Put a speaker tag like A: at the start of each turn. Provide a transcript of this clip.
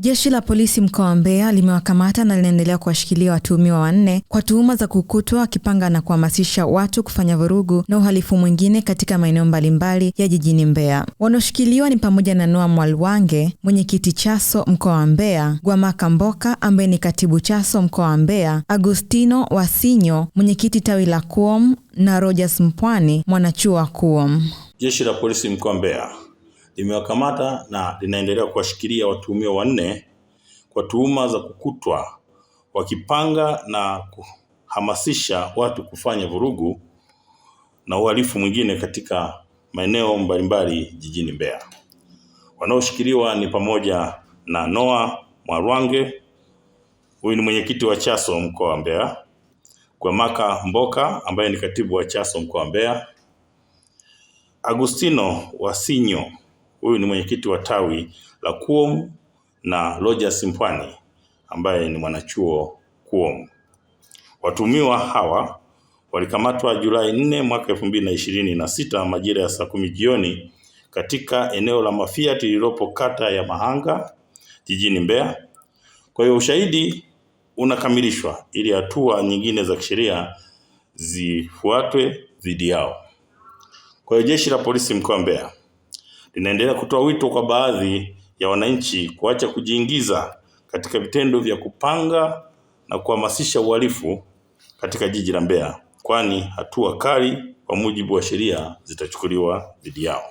A: Jeshi la polisi mkoa wa Mbeya limewakamata na linaendelea kuwashikilia watuhumiwa 4 kwa tuhuma za kukutwa wakipanga na kuhamasisha watu kufanya vurugu na uhalifu mwingine katika maeneo mbalimbali ya jijini Mbeya. Wanaoshikiliwa ni pamoja na Noah Mwalwange, mwenyekiti Chaso mkoa wa Mbeya, Gwamaka Mboka ambaye ni katibu Chaso mkoa wa Mbeya, Agustino Wasinyo, mwenyekiti tawi la Kuom, na Rogers Mpwani, mwanachuo wa Kuom.
B: Jeshi la polisi mkoa wa Mbeya limewakamata na linaendelea kuwashikilia watuhumiwa 4 kwa tuhuma za kukutwa wakipanga na kuhamasisha watu kufanya vurugu na uhalifu mwingine katika maeneo mbalimbali jijini Mbeya. Wanaoshikiliwa ni pamoja na Noah Mwalwange, huyu ni mwenyekiti wa Chaso mkoa wa Mbeya, Gwamaka Mboka ambaye ni katibu wa Chaso mkoa wa Mbeya, Agustino Wasinyo, huyu ni mwenyekiti wa tawi la Kuom, na Rogers Mpwani ambaye ni mwanachuo Kuom. Watuhumiwa hawa walikamatwa Julai 4 mwaka 2026 majira ya saa 10 jioni katika eneo la Mafiati lililopo kata ya Mahanga jijini Mbeya. Kwa hiyo ushahidi unakamilishwa ili hatua nyingine za kisheria zifuatwe dhidi yao. Kwa hiyo jeshi la polisi mkoa wa Mbeya linaendelea kutoa wito kwa baadhi ya wananchi kuacha kujiingiza katika vitendo vya kupanga na kuhamasisha uhalifu katika jiji la Mbeya, kwani hatua kali kwa mujibu wa sheria zitachukuliwa dhidi yao.